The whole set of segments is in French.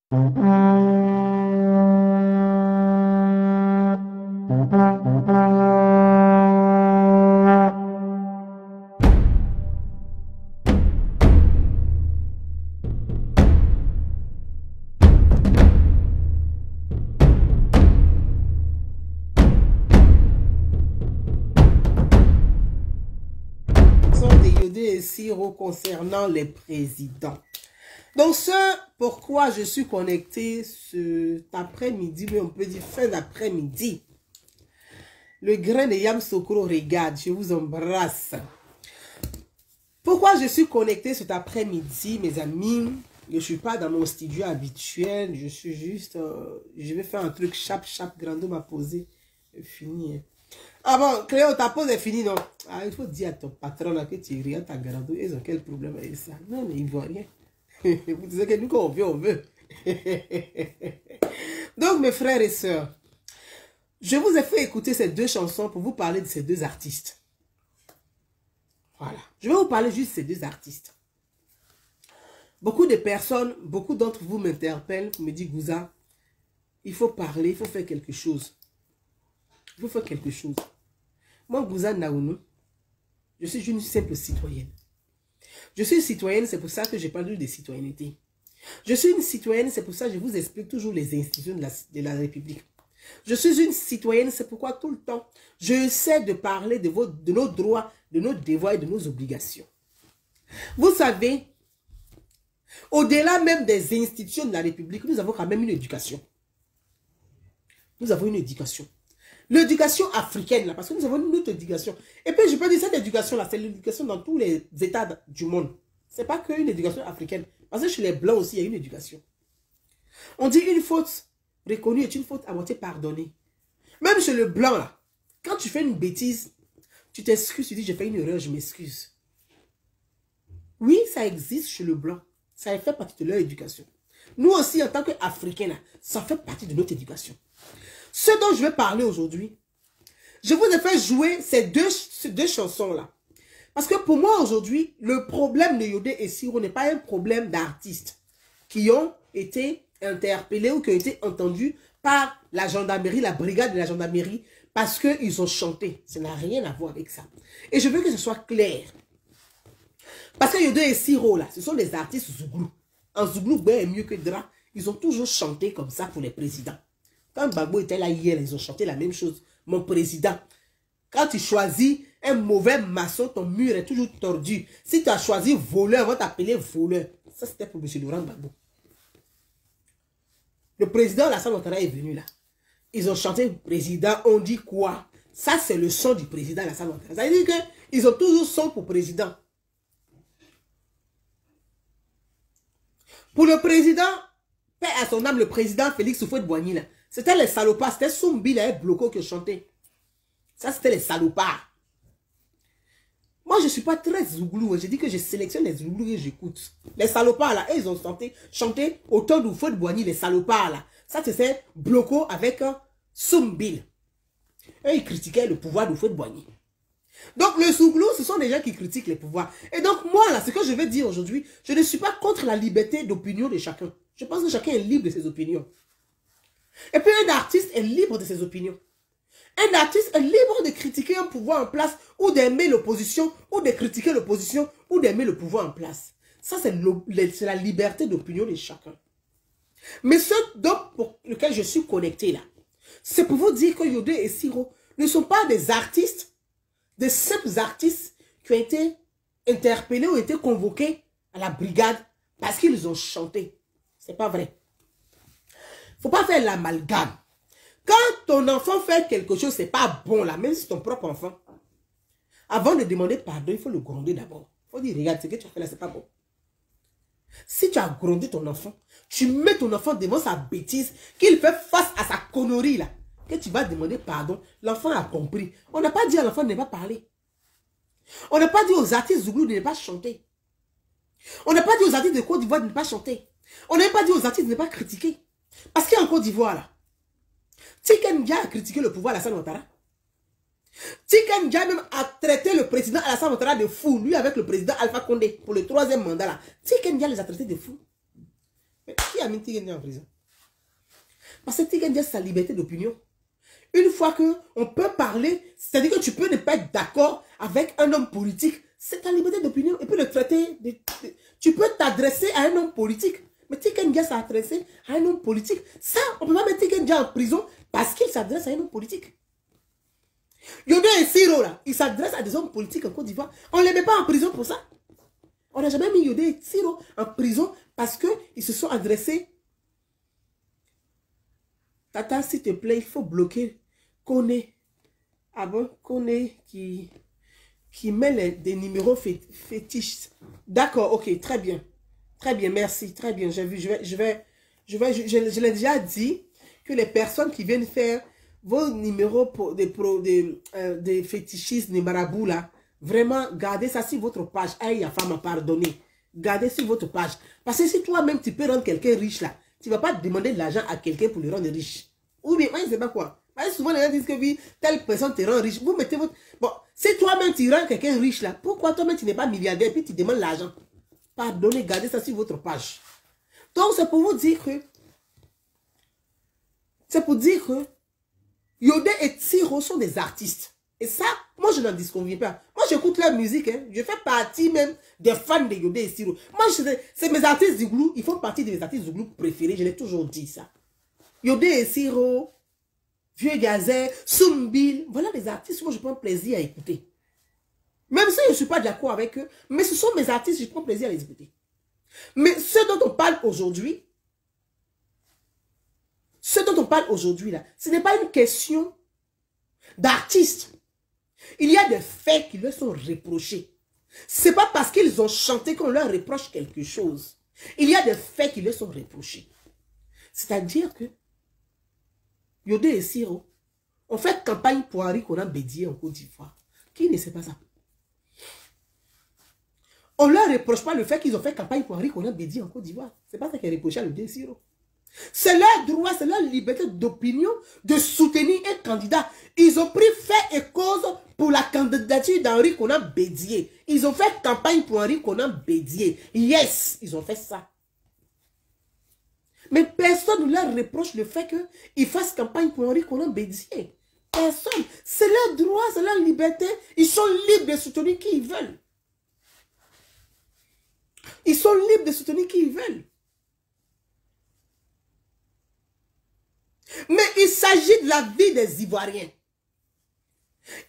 Et Siro concernant les présidents. Donc, ce pourquoi je suis connecté cet après-midi, mais on peut dire fin d'après-midi. Le grain de Yam Sokro regarde, je vous embrasse. Pourquoi je suis connecté cet après-midi, mes amis? Je ne suis pas dans mon studio habituel, je suis juste, je vais faire un truc chap, Grando m'a posé, fini. Ah bon, Cléo, ta pause est finie, non? Ah, il faut dire à ton patron là que tu regardes ta Grando, ils ont quel problème avec ça? Non, mais ils ne voient rien. Vous disiez que nous, quand on veut, on veut. Donc, mes frères et sœurs, je vous ai fait écouter ces deux chansons pour vous parler de ces deux artistes. Voilà. Je vais vous parler juste de ces deux artistes. Beaucoup de personnes, beaucoup d'entre vous m'interpellent, me disent, Gouza, il faut parler, il faut faire quelque chose. Il faut faire quelque chose. Moi, Gouza Naounou, je suis une simple citoyenne. Je suis une citoyenne, c'est pour ça que je parle de citoyenneté. Je suis une citoyenne, c'est pour ça que je vous explique toujours les institutions de la République. Je suis une citoyenne, c'est pourquoi tout le temps, j'essaie de parler de nos droits, de nos devoirs et de nos obligations. Vous savez, au-delà même des institutions de la République, nous avons quand même une éducation. Nous avons une éducation. L'éducation africaine, là, parce que nous avons une autre éducation. Et puis, je peux dire, cette éducation-là, c'est l'éducation dans tous les États du monde. Ce n'est pas qu'une éducation africaine. Parce que chez les Blancs aussi, il y a une éducation. On dit une faute reconnue est une faute à moitié pardonnée. Même chez le Blanc, là, quand tu fais une bêtise, tu t'excuses, tu dis, j'ai fait une erreur, je m'excuse. Oui, ça existe chez le Blanc. Ça fait partie de leur éducation. Nous aussi, en tant qu'Africains, ça fait partie de notre éducation. Ce dont je vais parler aujourd'hui, je vous ai fait jouer ces deux chansons-là. Parce que pour moi, aujourd'hui, le problème de Yodé et Siro n'est pas un problème d'artistes qui ont été interpellés ou qui ont été entendus par la gendarmerie, la brigade de la gendarmerie, parce qu'ils ont chanté. Ça n'a rien à voir avec ça. Et je veux que ce soit clair. Parce que Yodé et Siro, là, ce sont des artistes Zouglou. En Zouglou, ben est mieux que Dra. Ils ont toujours chanté comme ça pour les présidents. Quand Gbagbo était là hier, ils ont chanté la même chose. Mon président, quand tu choisis un mauvais maçon, ton mur est toujours tordu. Si tu as choisi voleur, on va t'appeler voleur. Ça, c'était pour M. Laurent Gbagbo. Le président Alassane Ouattara est venu là. Ils ont chanté président, on dit quoi? Ça, c'est le son du président Alassane Ouattara. Ça veut dire qu'ils ont toujours son pour président. Pour le président, paix à son âme, le président Félix Houphouët-Boigny là. C'était les salopards, c'était Soumbi et Bloco qui chantaient. Ça, c'était les salopards. Moi, je ne suis pas très zouglou. Je dis que je sélectionne les zouglous et j'écoute. Les salopards, là, ils ont chanté autant de Houphouët-Boigny, les salopards, là. Ça, c'était Bloco avec Soumbi. Eux, ils critiquaient le pouvoir de Houphouët-Boigny. Donc, le zouglou, ce sont des gens qui critiquent les pouvoirs. Et donc, moi, là, ce que je vais dire aujourd'hui, je ne suis pas contre la liberté d'opinion de chacun. Je pense que chacun est libre de ses opinions. Et puis un artiste est libre de ses opinions. Un artiste est libre de critiquer un pouvoir en place ou d'aimer l'opposition ou de critiquer l'opposition ou d'aimer le pouvoir en place. Ça, c'est la liberté d'opinion de chacun. Mais ce pour lequel je suis connecté là, c'est pour vous dire que Yodé et Siro ne sont pas des artistes, des simples artistes qui ont été interpellés ou été convoqués à la brigade parce qu'ils ont chanté. C'est pas vrai. Faut pas faire l'amalgame. Quand ton enfant fait quelque chose, c'est pas bon là, même si c'est ton propre enfant. Avant de demander pardon, il faut le gronder d'abord. Il faut dire, regarde, ce que tu as fait là, c'est pas bon. Si tu as grondé ton enfant, tu mets ton enfant devant sa bêtise, qu'il fait face à sa connerie là, que tu vas demander pardon, l'enfant a compris. On n'a pas dit à l'enfant de ne pas parler. On n'a pas dit aux artistes Zouglou de ne pas chanter. On n'a pas dit aux artistes de Côte d'Ivoire de ne pas chanter. On n'a pas dit aux artistes de ne pas critiquer. Parce qu'il y a en Côte d'Ivoire là, Tiken Dia a critiqué le pouvoir Alassane Ouattara. Tiken Dia même a traité le président Alassane Ouattara de fou, lui avec le président Alpha Condé pour le 3e mandat là. Tiken Dia les a traités de fous. Mais qui a mis Tikenja en prison? Parce que Tikenja, c'est sa liberté d'opinion. Une fois qu'on peut parler, c'est-à-dire que tu peux ne pas être d'accord avec un homme politique, c'est ta liberté d'opinion. Et puis le traiter, tu peux t'adresser à un homme politique. Mais Tikenja s'est adressé à un homme politique. Ça, on ne peut pas mettre Tikenja en prison parce qu'il s'adresse à un homme politique. Yodé et Siro, là, ils s'adressent à des hommes politiques en Côte d'Ivoire. On ne les met pas en prison pour ça. On n'a jamais mis Yodé et Siro en prison parce qu'ils se sont adressés. Tata, s'il te plaît, il faut bloquer Koné. Ah bon, Koné qui met des numéros fétiches. D'accord, ok, très bien. Très bien, merci, très bien. J'ai vu, je l'ai déjà dit que les personnes qui viennent faire vos numéros pour des fétichistes, des marabouts là, vraiment, gardez ça sur votre page. Aïe, la femme a pardonné. Gardez sur votre page. Parce que si toi-même, tu peux rendre quelqu'un riche là, tu ne vas pas demander de l'argent à quelqu'un pour le rendre riche. Ou bien, moi, je ne sais pas quoi. Parce que souvent, les gens disent que oui, telle personne te rend riche. Vous mettez votre... Bon, si toi-même, tu rends quelqu'un riche là, pourquoi toi-même, tu n'es pas milliardaire et puis tu demandes l'argent? Pardonnez, gardez ça sur votre page. Donc, c'est pour vous dire que... C'est pour dire que Yodé et Siro sont des artistes. Et ça, moi, je n'en disconviens pas. Moi, j'écoute leur musique. Hein. Je fais partie même des fans de Yodé et Siro. Moi, c'est mes artistes Zouglou. Ils font partie de mes artistes Zouglou préférés. Je l'ai toujours dit ça. Yodé et Siro, Vieux Gazet, Sumbil. Voilà les artistes que moi, je prends plaisir à écouter. Même si je ne suis pas d'accord avec eux. Mais ce sont mes artistes, je prends plaisir à les écouter. Mais ce dont on parle aujourd'hui, là, ce n'est pas une question d'artistes. Il y a des faits qui leur sont reprochés. Ce n'est pas parce qu'ils ont chanté qu'on leur reproche quelque chose. Il y a des faits qui leur sont reprochés. C'est-à-dire que Yodé et Siro ont fait campagne pour Henri Konan Bédié en Côte d'Ivoire. Qui ne sait pas ça? On ne leur reproche pas le fait qu'ils ont fait campagne pour Henri Konan Bédié en Côte d'Ivoire. Ce n'est pas ça qui est reproché à Yodé et Siro. C'est leur droit, c'est leur liberté d'opinion de soutenir un candidat. Ils ont pris fait et cause pour la candidature d'Henri Konan Bédié. Ils ont fait campagne pour Henri Konan Bédié. Yes, ils ont fait ça. Mais personne ne leur reproche le fait qu'ils fassent campagne pour Henri Konan Bédié. Personne. C'est leur droit, c'est leur liberté. Ils sont libres de soutenir qui ils veulent. Ils sont libres de soutenir qui ils veulent. Mais il s'agit de la vie des Ivoiriens.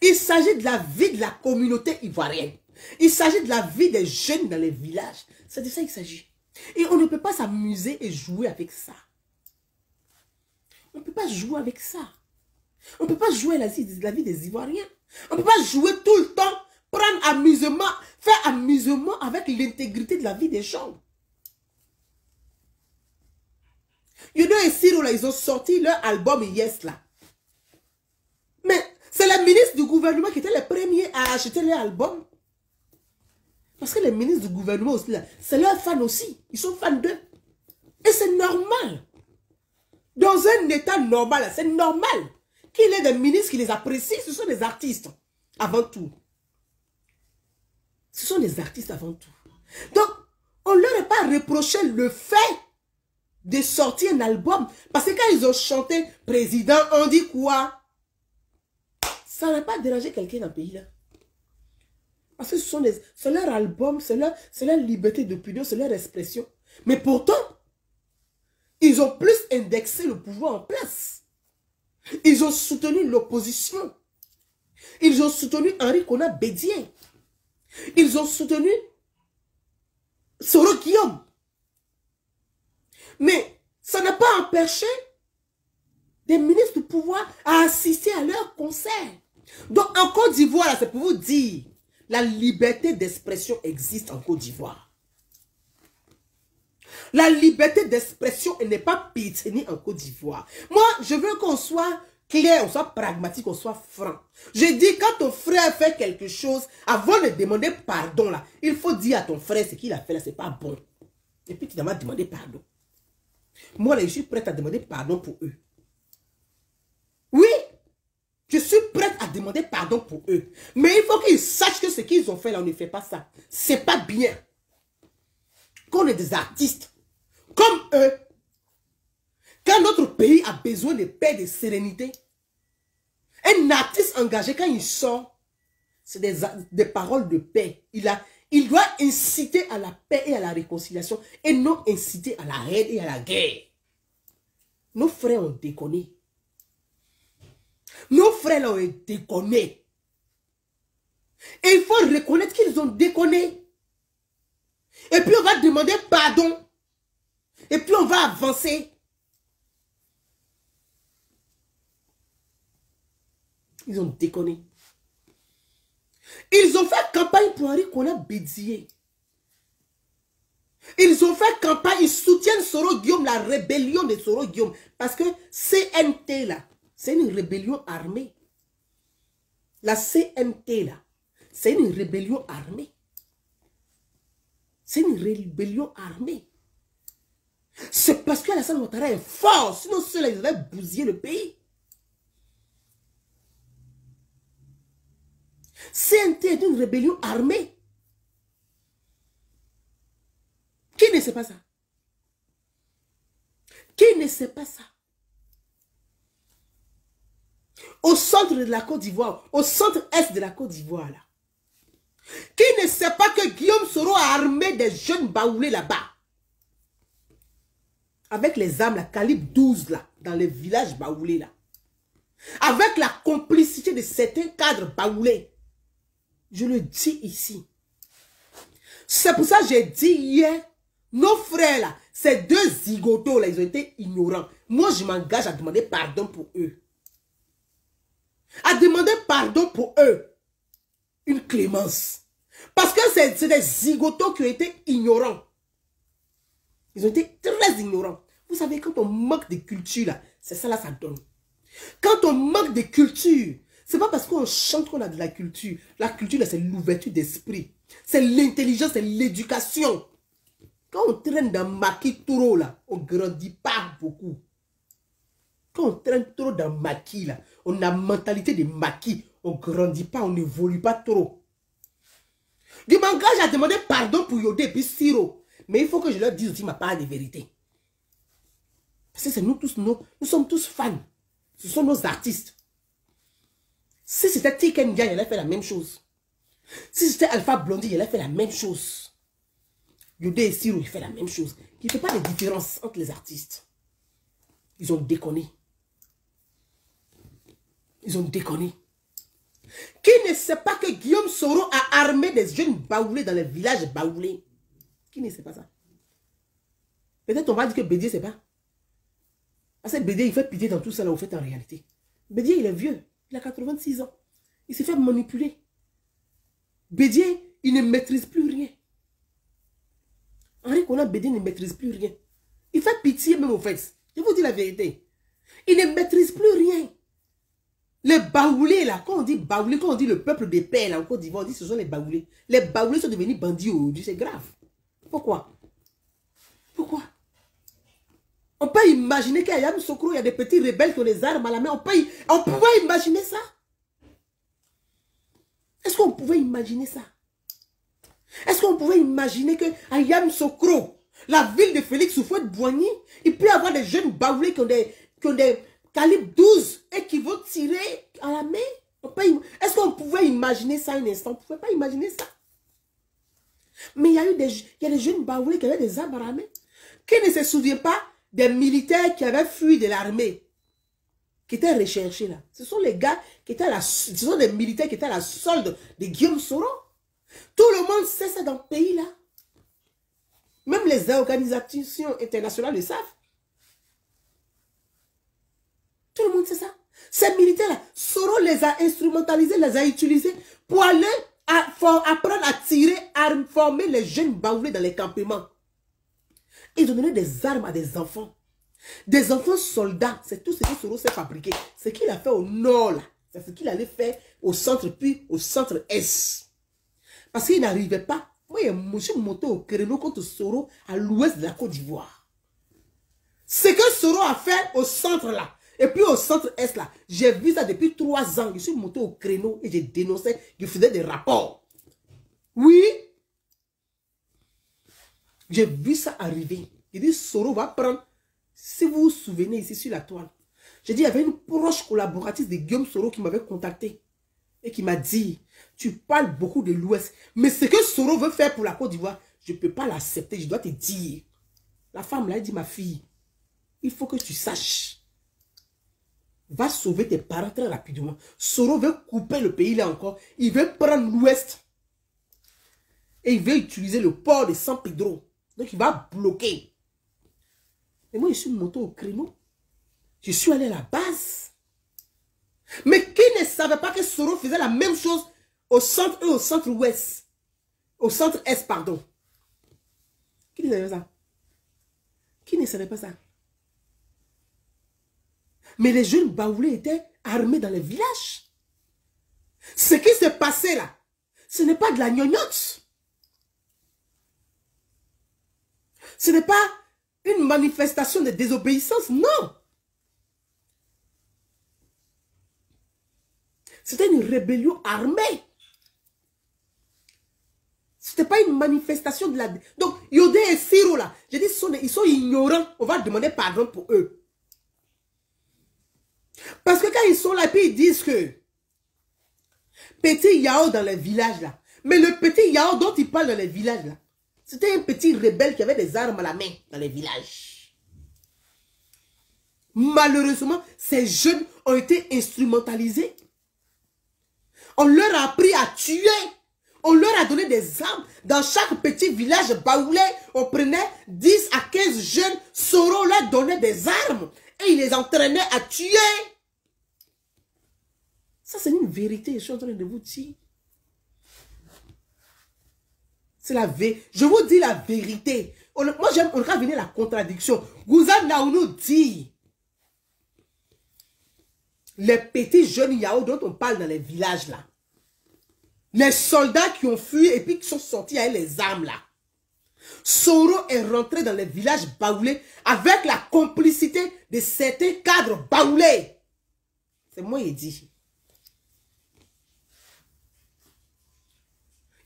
Il s'agit de la vie de la communauté ivoirienne. Il s'agit de la vie des jeunes dans les villages. C'est de ça qu'il s'agit. Et on ne peut pas s'amuser et jouer avec ça. On ne peut pas jouer avec ça. On ne peut pas jouer la vie des Ivoiriens. On ne peut pas jouer tout le temps, prendre amusement, faire amusement avec l'intégrité de la vie des gens. Yodé et Siro, là, ils ont sorti leur album Yes, là. Mais c'est les ministres du gouvernement qui étaient les premiers à acheter leur album. Parce que les ministres du gouvernement aussi, là, c'est leurs fans aussi. Ils sont fans d'eux. Et c'est normal. Dans un état normal, c'est normal qu'il y ait des ministres qui les apprécient. Ce sont des artistes, avant tout. Ce sont des artistes avant tout. Donc, on ne leur a pas reproché le fait de sortir un album. Parce que quand ils ont chanté président, on dit quoi? Ça n'a pas dérangé quelqu'un dans le pays là. Parce que c'est leur album, c'est leur liberté d'opinion, c'est leur expression. Mais pourtant, ils ont plus indexé le pouvoir en place. Ils ont soutenu l'opposition. Ils ont soutenu Henri Konan Bédié. Ils ont soutenu Soro Guillaume. Mais ça n'a pas empêché des ministres du pouvoir à assister à leur concert. Donc en Côte d'Ivoire, c'est pour vous dire, la liberté d'expression existe en Côte d'Ivoire. La liberté d'expression n'est pas piétinée en Côte d'Ivoire. Moi, je veux qu'on soit clair, on soit pragmatique, on soit franc. Je dis, quand ton frère fait quelque chose, avant de demander pardon, là, il faut dire à ton frère ce qu'il a fait là, c'est pas bon. Et puis tu dois demander pardon. Moi, là, je suis prête à demander pardon pour eux. Oui, je suis prête à demander pardon pour eux. Mais il faut qu'ils sachent que ce qu'ils ont fait là, on ne fait pas ça. C'est pas bien. Qu'on est des artistes comme eux, Quand notre pays a besoin de paix, de sérénité, un artiste engagé, quand il sort, c'est des paroles de paix. Il doit inciter à la paix et à la réconciliation et non inciter à la haine et à la guerre. Nos frères ont déconné. Nos frères là ont déconné. Et il faut reconnaître qu'ils ont déconné. Et puis on va demander pardon. Et puis on va avancer. Ils ont déconné. Ils ont fait campagne pour Henri Konan Bédié. Ils ont fait campagne, ils soutiennent Soro Guillaume, la rébellion de Soro Guillaume. Parce que CNT là, c'est une rébellion armée. La CNT là, c'est une rébellion armée. C'est une rébellion armée. C'est parce que Alassane Ouattara est fort. Sinon, ceux-là, ils avaient bousillé le pays. CNT est une rébellion armée. Qui ne sait pas ça? Qui ne sait pas ça? Au centre de la Côte d'Ivoire, au centre-est de la Côte d'Ivoire, là. Qui ne sait pas que Guillaume Soro a armé des jeunes baoulés là-bas? Avec les armes, la calibre 12 là, dans les villages baoulés là. Avec la complicité de certains cadres baoulés. Je le dis ici. C'est pour ça que j'ai dit hier, nos frères là, ces deux zigotos là, ils ont été ignorants. Moi, je m'engage à demander pardon pour eux. À demander pardon pour eux. Une clémence. Parce que c'est des zigotos qui ont été ignorants. Ils ont été très ignorants. Vous savez, quand on manque de culture là, c'est ça là, ça donne. Quand on manque de culture, c'est pas parce qu'on chante qu'on a de la culture. La culture, c'est l'ouverture d'esprit. C'est l'intelligence, c'est l'éducation. Quand on traîne dans maquis trop, là, on ne grandit pas beaucoup. Quand on traîne trop dans maquis, là, on a la mentalité de maquis. On ne grandit pas, on n'évolue pas trop. Je m'engage à demander pardon pour Yodé et puis Siro. Mais il faut que je leur dise aussi ma part de vérité. Parce que c'est nous tous, nous sommes tous fans. Ce sont nos artistes. Si c'était Tiken Dia, il allait faire la même chose. Si c'était Alpha Blondy, il allait faire la même chose. Yodé et Siro, il fait la même chose. Il ne fait pas de différence entre les artistes. Ils ont déconné. Ils ont déconné. Qui ne sait pas que Guillaume Soro a armé des jeunes baoulés dans les villages baoulés? Qui ne sait pas ça? Peut-être on va dire que Bédié ne sait pas. Parce que Bédié, il fait pitié dans tout ça là, vous faites en réalité. Bédié, il est vieux. Il a 86 ans. Il s'est fait manipuler. Bédié, il ne maîtrise plus rien. Henri Konan Bédié ne maîtrise plus rien. Il fait pitié même aux fesses. Je vous dis la vérité. Il ne maîtrise plus rien. Les baoulés là, quand on dit baoulés, quand on dit le peuple des pères là en Côte d'Ivoire, on dit ce sont les baoulés. Les baoulés sont devenus bandits aujourd'hui, c'est grave. Pourquoi? Pourquoi? On peut imaginer qu'à Yam Sokro, il y a des petits rebelles qui ont des armes à la main. On pouvait imaginer ça. Est-ce qu'on pouvait imaginer ça? Est-ce qu'on pouvait imaginer qu'à Yam Sokro, la ville de Félix Houphouët-Boigny, il peut y avoir des jeunes baoulés qui ont des calibre 12 et qui vont tirer à la main? Est-ce qu'on pouvait imaginer ça un instant? On ne pouvait pas imaginer ça. Mais il y a des jeunes baoulés qui avaient des armes à la main. Qui ne se souvient pas des militaires qui avaient fui de l'armée, qui étaient recherchés là? Ce sont les gars qui étaient ce sont des militaires qui étaient à la solde de Guillaume Soro. Tout le monde sait ça dans le pays là. Même les organisations internationales le savent. Tout le monde sait ça. Ces militaires-là, Soro les a instrumentalisés, les a utilisés pour aller apprendre à tirer, à former les jeunes baoulés dans les campements. Ils ont donné des armes à des enfants. Des enfants soldats. C'est tout ce que Soro s'est fabriqué. Ce qu'il a fait au nord, là, c'est ce qu'il allait faire au centre, puis au centre-est. Parce qu'il n'arrivait pas. Moi, je suis monté au créneau contre Soro à l'ouest de la Côte d'Ivoire. Ce que Soro a fait au centre, là, et puis au centre-est, là, j'ai vu ça depuis 3 ans. Je suis monté au créneau et j'ai dénoncé, je faisais des rapports. Oui. J'ai vu ça arriver. Il dit, Soro va prendre Si vous vous souvenez ici sur la toile, j'ai dit, il y avait une proche collaboratrice de Guillaume Soro qui m'avait contacté et qui m'a dit, tu parles beaucoup de l'Ouest, mais ce que Soro veut faire pour la Côte d'Ivoire, je ne peux pas l'accepter, je dois te dire. La femme là, elle dit, ma fille, il faut que tu saches. Va sauver tes parents très rapidement. Soro veut couper le pays là encore. Il veut prendre l'Ouest. Et il veut utiliser le port de San Pedro. Donc il va bloquer. Et moi, je suis monté au créneau. Je suis allé à la base. Mais qui ne savait pas que Soro faisait la même chose au centre et au centre-ouest? Au centre-est, pardon. Qui ne savait pas ça? Qui ne savait pas ça? Mais les jeunes baoulés étaient armés dans les villages. Ce qui s'est passé là, ce n'est pas de la gnognotte. Ce n'est pas une manifestation de désobéissance, non. C'était une rébellion armée. Ce n'était pas une manifestation de la... Donc, Yodé et Siro là, j'ai dit, ils sont ignorants. On va demander pardon pour eux. Parce que quand ils sont là, puis ils disent que petit Yao dans les villages là. Mais le petit Yao dont ils parlent dans les villages là, c'était un petit rebelle qui avait des armes à la main dans les villages. Malheureusement, ces jeunes ont été instrumentalisés. On leur a appris à tuer. On leur a donné des armes. Dans chaque petit village baoulé, on prenait 10 à 15 jeunes. Soro leur donnait des armes. Et il les entraînait à tuer. Ça, c'est une vérité. Je suis en train de vous dire. C'est la vérité. Je vous dis la vérité. Moi, j'aime, on va venir la contradiction. Gouzan Naounou dit, les petits jeunes Yao dont on parle dans les villages là, les soldats qui ont fui et puis qui sont sortis avec les armes là, Soro est rentré dans les villages baoulés avec la complicité de certains cadres baoulés. C'est moi qui dis.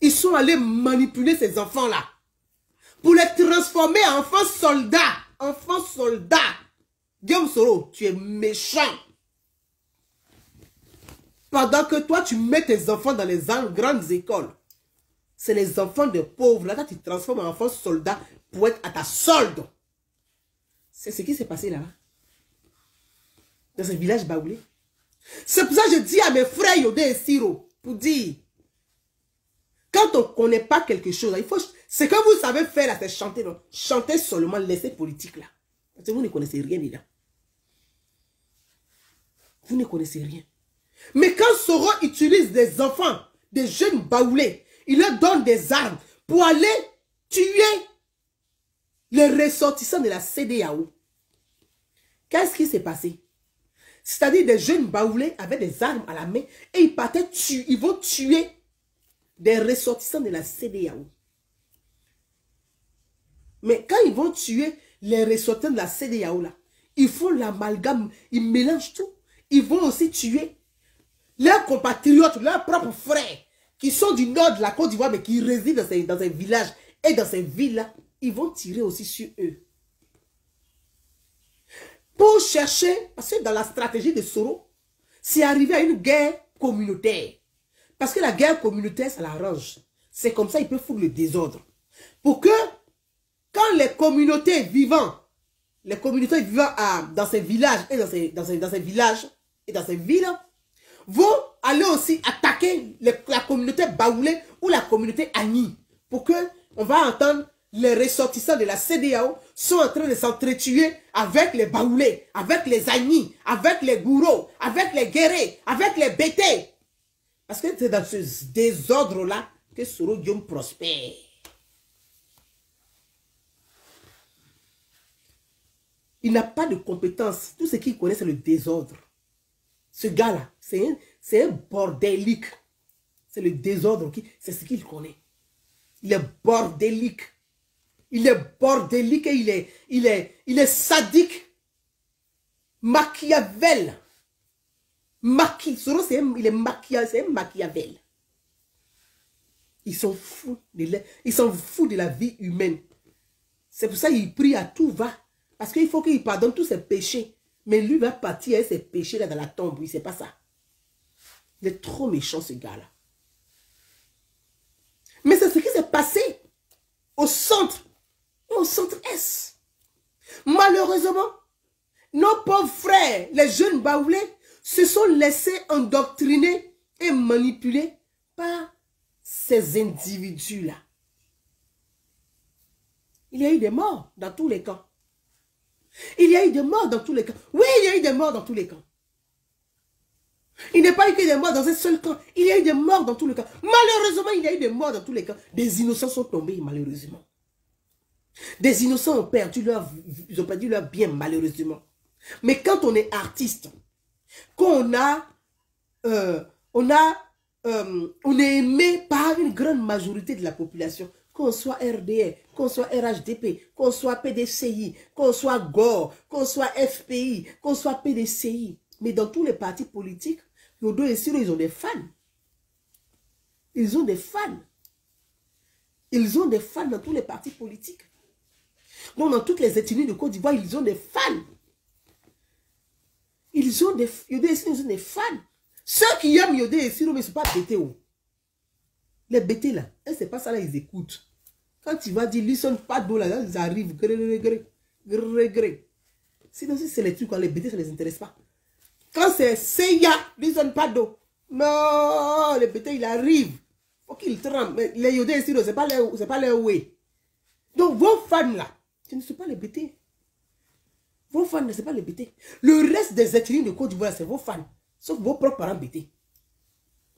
Ils sont allés manipuler ces enfants-là pour les transformer en enfants soldats. Enfants soldats. Guillaume Soro, tu es méchant. Pendant que toi, tu mets tes enfants dans les grandes écoles. C'est les enfants de pauvres. Là, tu te transformes en enfants soldats pour être à ta solde. C'est ce qui s'est passé là-bas. Dans ce village baoulé. C'est pour ça que je dis à mes frères Yodé et Siro, pour dire, quand on ne connaît pas quelque chose, il faut, ce que vous savez faire là, c'est chanter. Non? Chanter seulement, laissez politique là. Parce que vous ne connaissez rien là. Vous ne connaissez rien. Mais quand Soro utilise des enfants, des jeunes baoulés, il leur donne des armes pour aller tuer les ressortissants de la CEDEAO. Qu'est-ce qui s'est passé? C'est-à-dire des jeunes baoulés avec des armes à la main et ils partaient tuer, ils vont tuer des ressortissants de la CEDEAO. Mais quand ils vont tuer les ressortissants de la CEDEAO là, ils font l'amalgame, ils mélangent tout. Ils vont aussi tuer leurs compatriotes, leurs propres frères, qui sont du nord de la Côte d'Ivoire, mais qui résident dans ces villages et dans ces villes-là, ils vont tirer aussi sur eux. Pour chercher, parce que dans la stratégie de Soro, c'est arrivé à une guerre communautaire. Parce que la guerre communautaire, ça l'arrange. C'est comme ça, il peut foutre le désordre. Pour que, quand les communautés vivant dans ces villages et dans ces villages et dans ces villes, vont aller aussi attaquer la communauté baoulée ou la communauté Agni. Pour que, on va entendre, les ressortissants de la CEDEAO sont en train de s'entretuer avec les baoulés, avec les Agni, avec les gourous, avec les guérés, avec les bétés. Parce que c'est dans ce désordre-là que Soro Guillaume prospère. Il n'a pas de compétences. Tout ce qu'il connaît, c'est le désordre. Ce gars-là, c'est un bordélique. C'est le désordre, c'est ce qu'il connaît. Il est bordélique. Il est bordélique et il est sadique. Machiavel. Soro, c'est un Machiavel. Ils sont fous de la vie humaine. C'est pour ça qu'ils prient à tout va. Parce qu'il faut qu'il pardonne tous ses péchés. Mais lui va partir avec ses péchés là dans la tombe. Oui, c'est pas ça. Il est trop méchant, ce gars-là. Mais c'est ce qui s'est passé au centre S. Malheureusement, nos pauvres frères, les jeunes baoulés, se sont laissés endoctriner et manipuler par ces individus-là. Il y a eu des morts dans tous les camps. Il y a eu des morts dans tous les camps. Oui, il y a eu des morts dans tous les camps. Il n'est pas eu que des morts dans un seul camp. Il y a eu des morts dans tous les camps. Malheureusement, il y a eu des morts dans tous les camps. Des innocents sont tombés, malheureusement. Des innocents ont perdu leur bien, malheureusement. Mais quand on est artiste, quand on est aimé par une grande majorité de la population, qu'on soit RDR, qu'on soit RHDP, qu'on soit PDCI, qu'on soit GOR, qu'on soit FPI, qu'on soit PDCI. Mais dans tous les partis politiques, Yodo et Siro, ils ont des fans. Ils ont des fans. Ils ont des fans dans tous les partis politiques. Donc dans toutes les ethnies de Côte d'Ivoire, ils ont des fans. Yodo et Siro, ils ont des fans. Ceux qui aiment Yodo et Siro, mais ne sont pas bêtés. Les bêtés là, c'est pas ça là, ils écoutent. Quand tu vas dire, listen, pas d'eau là, ils arrivent. Sinon, si c'est les trucs, quand les bêtés, ça ne les intéresse pas. Quand c'est Seiya, listen, pas d'eau. Non, les bêtés, il arrive. Faut qu'ils tremblent. Mais les Yodo et Siro, c'est pas les way. Donc, vos fans là, ce ne sont pas les bêtés. Vos fans, ce n'est pas les bêtés. Le reste des ethnies de Côte d'Ivoire, c'est vos fans. Sauf vos propres parents bêtés.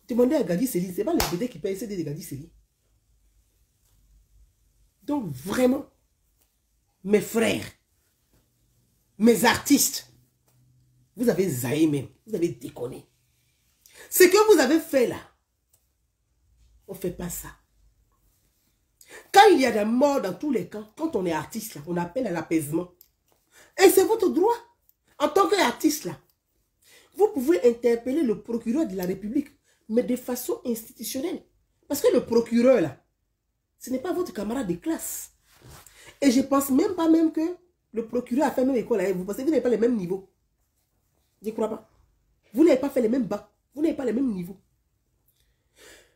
Demandez à Gadi Seli, ce n'est pas les bêtés qui payent CD de Gadi Seli. Donc vraiment, mes frères, mes artistes, vous avez zaï même, vous avez déconné. Ce que vous avez fait là, on ne fait pas ça. Quand il y a des morts dans tous les camps, quand on est artiste là, on appelle à l'apaisement. Et c'est votre droit. En tant qu'artiste là, vous pouvez interpeller le procureur de la République, mais de façon institutionnelle. Parce que le procureur là, ce n'est pas votre camarade de classe. Et je ne pense même pas même que le procureur a fait même école avec vous. Parce que vous n'avez pas les mêmes niveaux. Je ne crois pas. Vous n'avez pas fait les mêmes bancs. Vous n'avez pas les mêmes niveaux.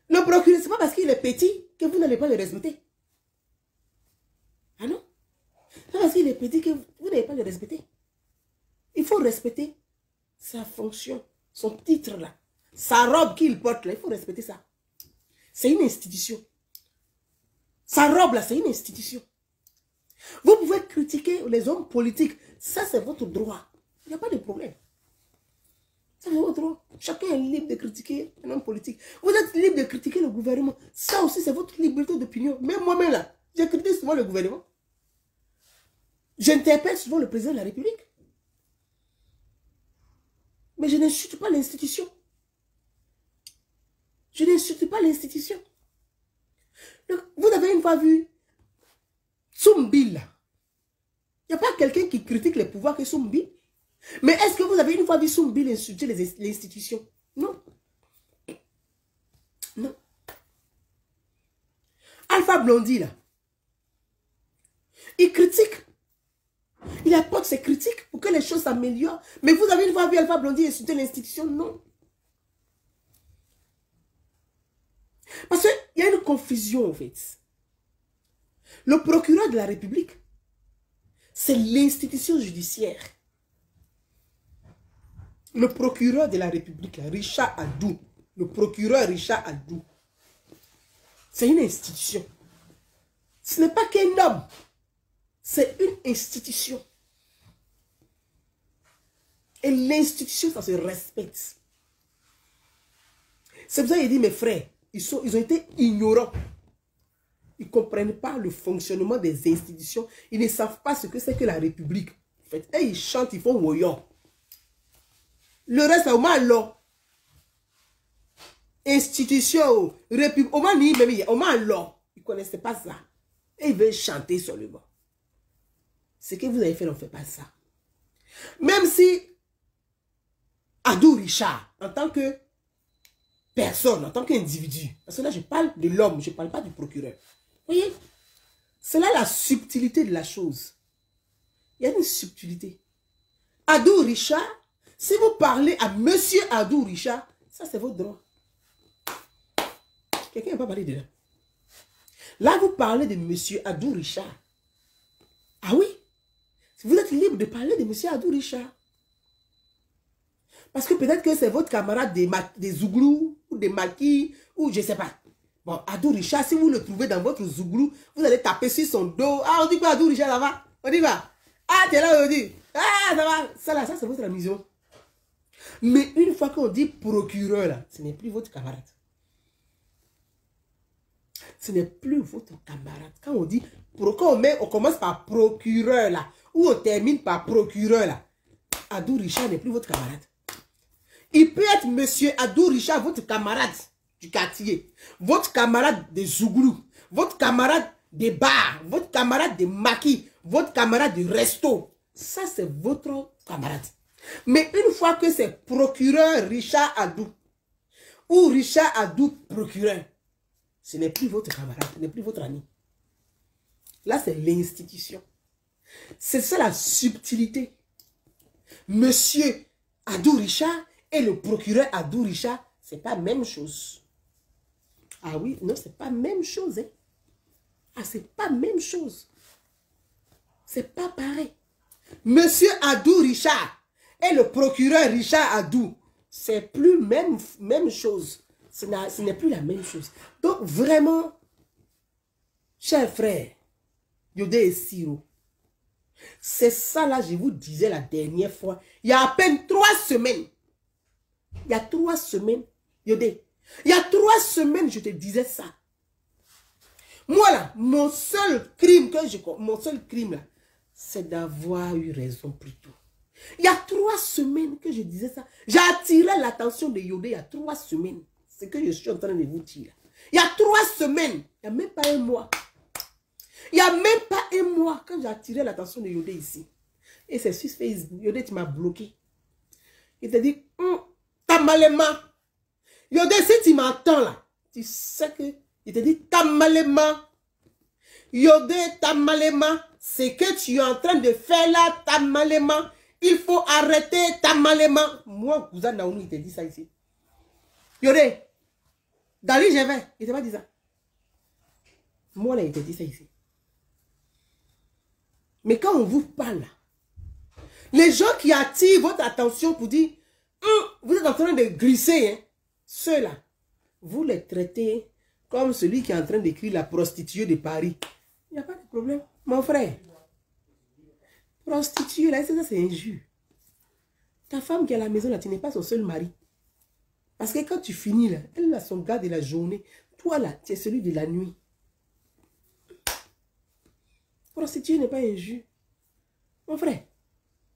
Le procureur, ce n'est pas parce qu'il est petit que vous n'allez pas le respecter. Ah non? C'est pas parce qu'il est petit que vous n'allez pas le respecter. Il faut respecter sa fonction, son titre là. Sa robe qu'il porte là, il faut respecter ça. C'est une institution. Sa robe là, c'est une institution. Vous pouvez critiquer les hommes politiques. Ça, c'est votre droit. Il n'y a pas de problème. C'est votre droit. Chacun est libre de critiquer un homme politique. Vous êtes libre de critiquer le gouvernement. Ça aussi, c'est votre liberté d'opinion. Même moi-même là, j'ai critiqué souvent le gouvernement. J'interpelle souvent le président de la République. Mais je n'insulte pas l'institution. Je n'insulte pas l'institution. Vous avez une fois vu Tsumbil là. Il n'y a pas quelqu'un qui critique les pouvoirs que Tsumbil. Mais est-ce que vous avez une fois vu Tsumbil insulter l'institution? Non. Non. Alpha Blondy là. Il critique. Il apporte ses critiques pour que les choses s'améliorent. Mais vous avez une fois vu Alpha Blondy insulter l'institution? Non. Parce qu'il y a une confusion en fait. Le procureur de la République, c'est l'institution judiciaire. Le procureur de la République, Richard Adou, le procureur Richard Adou, c'est une institution. Ce n'est pas qu'un homme, c'est une institution. Et l'institution, ça se respecte. C'est pour ça qu'il dit, mes frères, ils ont été ignorants. Ils ne comprennent pas le fonctionnement des institutions. Ils ne savent pas ce que c'est que la République. En fait, et ils chantent, ils font voyant. Le reste, c'est au moins l'or. Institution, République, au moins l'or. Ils ne connaissaient pas ça. Et ils veulent chanter sur le banc. Ce que vous avez fait, on ne fait pas ça. Même si Adou Richard, en tant que personne, en tant qu'individu, parce que là, je parle de l'homme, je ne parle pas du procureur. Vous voyez, c'est là la subtilité de la chose. Il y a une subtilité. Adou Richard, si vous parlez à monsieur Adou Richard, ça c'est votre droit. Quelqu'un n'a pas parlé de là. Là, vous parlez de monsieur Adou Richard. Ah oui, vous êtes libre de parler de monsieur Adou Richard. Parce que peut-être que c'est votre camarade des Zouglou, ou des Maquis, ou je ne sais pas. Bon, Adou Richard, si vous le trouvez dans votre Zouglou, vous allez taper sur son dos. Ah, on dit quoi, Adou Richard, là va? On dit quoi? Ah, t'es là, on dit. Ah, ça va. Ça là, ça c'est votre amusement. Mais une fois qu'on dit procureur, là, ce n'est plus votre camarade. Ce n'est plus votre camarade. Quand on dit, on commence par procureur, là, ou on termine par procureur, là, Adou Richard n'est plus votre camarade. Il peut être monsieur Adou Richard, votre camarade du quartier, votre camarade des Zouglou, votre camarade des bars, votre camarade des maquis, votre camarade du resto. Ça, c'est votre camarade. Mais une fois que c'est procureur Richard Adou, ou Richard Adou procureur, ce n'est plus votre camarade, ce n'est plus votre ami. Là, c'est l'institution. C'est ça la subtilité. Monsieur Adou Richard et le procureur Adou Richard, ce n'est pas la même chose. Ah oui, non, ce n'est pas la même chose. Hein. Ah, ce n'est pas la même chose. C'est pas pareil. Monsieur Adou Richard et le procureur Richard Adou, c'est plus même chose. Ce n'est plus la même chose. Donc vraiment, chers frères, Yodé et Siro, c'est ça là, je vous disais la dernière fois, il y a à peine 3 semaines. Il y a 3 semaines, Yodé, il y a 3 semaines, je te disais ça. Moi là, mon seul crime là, c'est d'avoir eu raison plus tôt. Il y a 3 semaines que je disais ça. J'ai attiré l'attention de Yodé il y a 3 semaines. C'est ce que je suis en train de vous dire. Il y a 3 semaines, il n'y a même pas un mois. Il n'y a même pas un mois quand j'ai attiré l'attention de Yodé ici. Et c'est sur Facebook. Yodé, tu m'as bloqué. Il t'a dit, Tamalema. Yodé, si tu m'entends là, tu sais que... Il t'a dit, Tamalema. Yodé, Tamalema. C'est que tu es en train de faire là, Tamalema. Il faut arrêter Tamalema. Moi, cousin Naoumi, il t'a dit ça ici. Yodé, Dali, je vais. Il t'a pas dit ça. Moi, là, il t'a dit ça ici. Mais quand on vous parle, les gens qui attirent votre attention pour dire, vous êtes en train de glisser, hein, ceux-là, vous les traitez comme celui qui est en train d'écrire la prostituée de Paris. Il n'y a pas de problème. Mon frère, prostituée, là, ça c'est injure. Ta femme qui est à la maison, là, tu n'es pas son seul mari. Parce que quand tu finis, là, elle a son gars de la journée. Toi, là, tu es celui de la nuit. Prostituée n'est pas injure. Mon frère,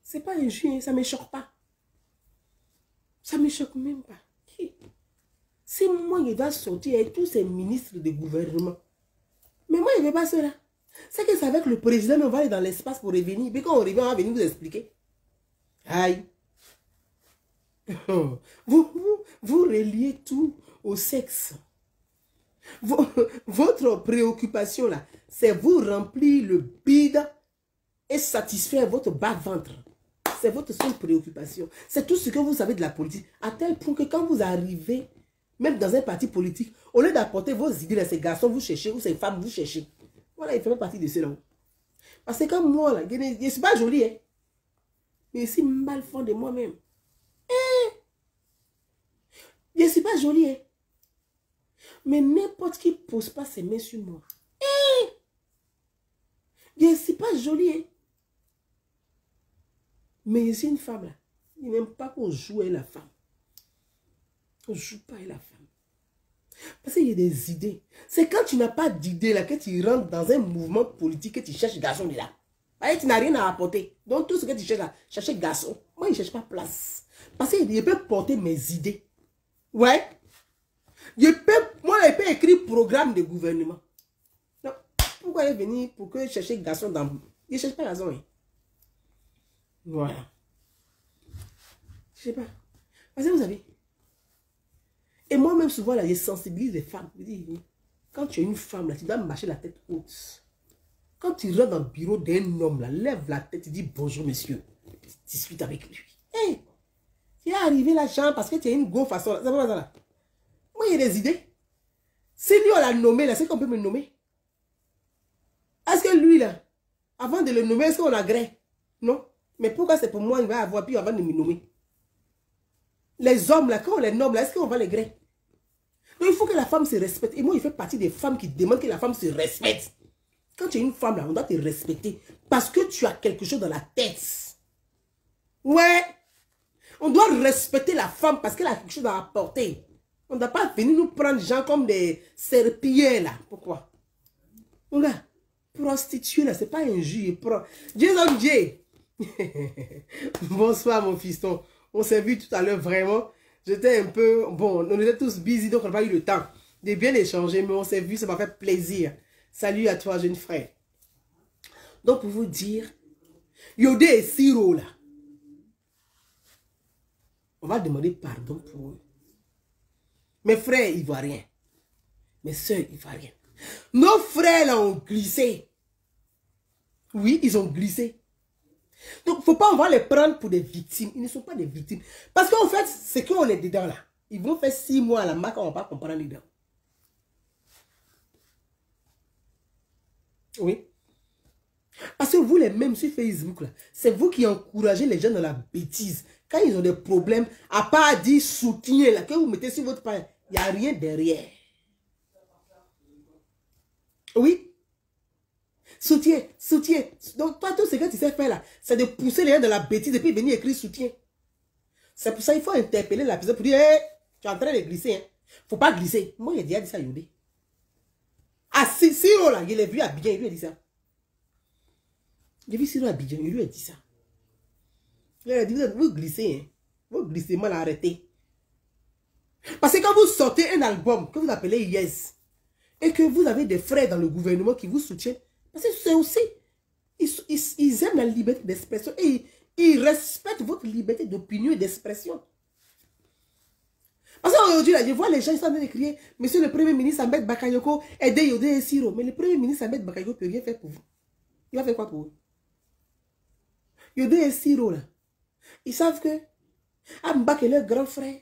c'est pas injure, hein, ça ne me choque pas. Ça ne me choque même pas. C'est moi qui va sortir avec tous ces ministres de gouvernement. Mais moi, je ne veux pas cela. C'est que c'est avec le président, on va aller dans l'espace pour revenir. Mais quand on revient, on va venir vous expliquer. Aïe. Vous reliez tout au sexe. Votre préoccupation là, c'est vous remplir le bide et satisfaire votre bas-ventre. C'est votre seule préoccupation. C'est tout ce que vous savez de la politique. À tel point que quand vous arrivez, même dans un parti politique, au lieu d'apporter vos idées à ces garçons, vous cherchez, ou ces femmes, vous cherchez. Voilà, il fait partie de cela. Parce que comme moi, là, je ne suis pas jolie, hein, mais je suis mal fond de moi-même. Je ne suis pas jolie, hein. Mais n'importe qui ne pose pas ses mains sur moi. Je ne suis pas jolie, hein. Mais je suis une femme, là. Il n'aime pas qu'on joue avec la femme. On ne joue pas avec la femme. Parce qu'il y a des idées. C'est quand tu n'as pas d'idée, là, que tu rentres dans un mouvement politique, que tu cherches garçon de là. Allez, tu n'as rien à apporter. Donc tout ce que tu cherches là, chercher garçon. Moi, je ne cherche pas place. Parce que je peux porter mes idées. Ouais. Moi, je peux écrire programme de gouvernement. Non. Pourquoi elle est venue pour que je cherche garçon dans... Je ne cherche pas garçon. Hein. Voilà. Je ne sais pas. Parce que vous savez. Et moi-même, souvent, là, je sensibilise les femmes. Je dis, quand tu es une femme, là, tu dois marcher la tête haute. Quand tu rentres dans le bureau d'un homme, là, lève la tête, tu dis bonjour monsieur. Tu discutes avec lui. Hey, tu es arrivé là, Jean, parce que tu as une go façon. Ça va, ça là. Moi, il y a des idées. Si lui, on l'a nommé, là, c'est qu'on peut me nommer. Est-ce que lui, là, avant de le nommer, est-ce qu'on agrée? Non. Mais pourquoi c'est pour moi, il va avoir puis avant de me nommer? Les hommes, là, quand on les nomme, là, est-ce qu'on va les gré? Donc, il faut que la femme se respecte. Et moi, il fait partie des femmes qui demandent que la femme se respecte. Quand tu es une femme, là, on doit te respecter. Parce que tu as quelque chose dans la tête. Ouais. On doit respecter la femme parce qu'elle a quelque chose à apporter. On ne doit pas venir nous prendre gens comme des serpillers, là. Pourquoi? Regarde, prostituée, là, c'est pas un jus. Jason J. Bonsoir, mon fiston. On s'est vu tout à l'heure, vraiment. J'étais un peu... Bon, on était tous busy, donc on n'a pas eu le temps de bien échanger, mais on s'est vu, ça m'a fait plaisir. Salut à toi, jeune frère. Donc, pour vous dire, Yodé et Siro, là, on va demander pardon pour eux. Mes frères ivoiriens, mes soeurs ivoiriennes, nos frères, là, ont glissé. Oui, ils ont glissé. Donc, il ne faut pas, on va les prendre pour des victimes. Ils ne sont pas des victimes. Parce qu'en fait, c'est qu'on est dedans, là. Ils vont faire 6 mois à la marque, on ne va pas comprendre dedans. Oui. Parce que vous, les mêmes sur Facebook, là, c'est vous qui encouragez les gens dans la bêtise. Quand ils ont des problèmes, à part dire soutien, là, que vous mettez sur votre page, il n'y a rien derrière. Oui. Soutien, soutien. Donc, toi, tout ce que tu sais faire là, c'est de pousser les gens dans la bêtise et puis venir écrire soutien. C'est pour ça qu'il faut interpeller la personne pour dire, hey, tu es en train de glisser. Hein. Faut pas glisser. Moi, j'ai déjà dit ça à Yodé. Ah, Siro, là, je l'ai vu à Abidjan, il lui a dit ça. J'ai vu Siro à Abidjan, il lui a dit ça. Il a dit, vous glissez, hein. Vous glissez mal arrêté. Parce que quand vous sortez un album que vous appelez Yes, et que vous avez des frères dans le gouvernement qui vous soutiennent, parce que c'est aussi, ils aiment la liberté d'expression et ils respectent votre liberté d'opinion et d'expression. Parce qu'aujourd'hui, je vois les gens, ils sont en train de crier, monsieur le Premier ministre Ahmed Bakayoko, aidez Yodé et Siro. Mais le Premier ministre Ahmed Bakayoko ne peut rien faire pour vous. Il va faire quoi pour vous? Yodé et Siro, là, ils savent que Ambak est leur grand frère.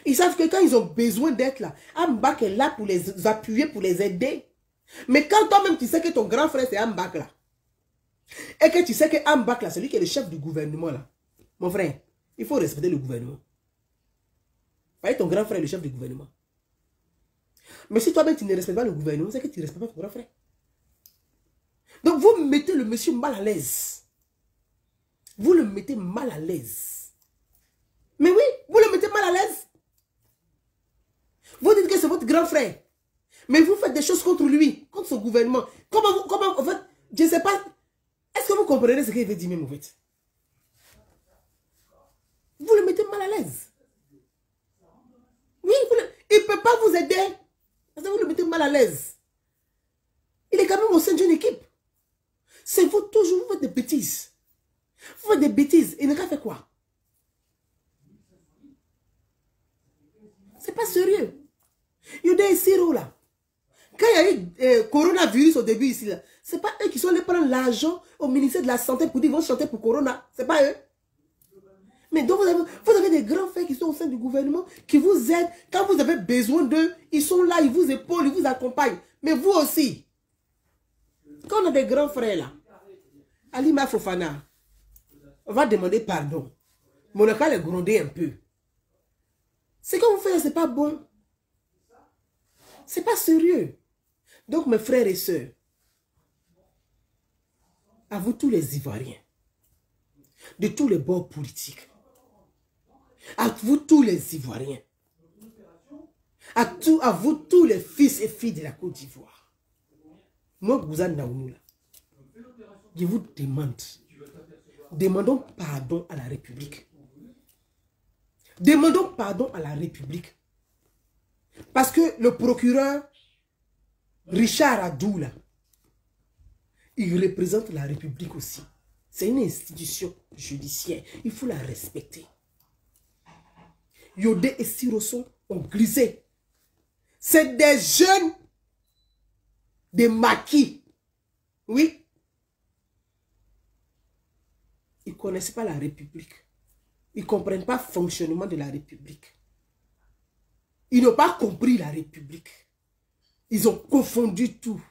Ils savent que quand ils ont besoin d'être là, Ambak est là pour les appuyer, pour les aider. Mais quand toi-même tu sais que ton grand frère c'est Ambak là, et que tu sais que Ambak là, c'est lui qui est le chef du gouvernement là, mon frère, il faut respecter le gouvernement. Voyez, ton grand frère est le chef du gouvernement. Mais si toi-même tu ne respectes pas le gouvernement, c'est que tu ne respectes pas ton grand frère. Donc vous mettez le monsieur mal à l'aise. Vous le mettez mal à l'aise. Mais oui, vous le mettez mal à l'aise. Vous dites que c'est votre grand frère. Mais vous faites des choses contre lui, contre son gouvernement. Comment, en fait, je ne sais pas. Est-ce que vous comprenez ce qu'il veut dire même, en fait? Vous le mettez mal à l'aise. Oui, il ne peut pas vous aider. Parce que vous le mettez mal à l'aise. Il est quand même au sein d'une équipe. C'est vous toujours, vous faites des bêtises. Vous faites des bêtises. Et il n'a fait quoi? C'est pas sérieux. Yodé et Siro là. Quand il y a eu coronavirus au début ici, ce n'est pas eux qui sont allés prendre l'argent au ministère de la Santé pour dire qu'ils vont chanter pour Corona. Ce n'est pas eux. Mais donc vous avez des grands frères qui sont au sein du gouvernement, qui vous aident. Quand vous avez besoin d'eux, ils sont là, ils vous épaulent, ils vous accompagnent. Mais vous aussi. Quand on a des grands frères là, Alima Fofana, on va demander pardon. Mais on a qu'à les gronder un peu. Ce que vous faites, ce n'est pas bon. Ce n'est pas sérieux. Donc, mes frères et sœurs, à vous tous les Ivoiriens, de tous les bords politiques, à vous tous les Ivoiriens, à vous tous les fils et filles de la Côte d'Ivoire, je vous demande, demandons pardon à la République. Demandons pardon à la République. Parce que le procureur Richard Adoula, il représente la République aussi. C'est une institution judiciaire. Il faut la respecter. Yodé et Siroson ont glissé. C'est des jeunes, des maquis. Oui. Ils ne connaissent pas la République. Ils ne comprennent pas le fonctionnement de la République. Ils n'ont pas compris la République. Ils ont confondu tout.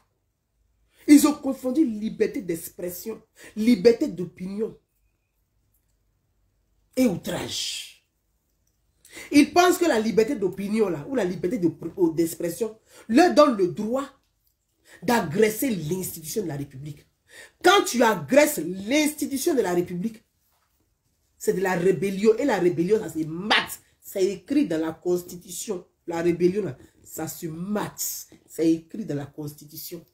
Ils ont confondu liberté d'expression, liberté d'opinion et outrage. Ils pensent que la liberté d'opinion là, ou la liberté d'expression leur donne le droit d'agresser l'institution de la République. Quand tu agresses l'institution de la République, c'est de la rébellion. Et la rébellion, ça se mate. C'est écrit dans la Constitution. La rébellion, là, ça se mate. C'est écrit dans la Constitution.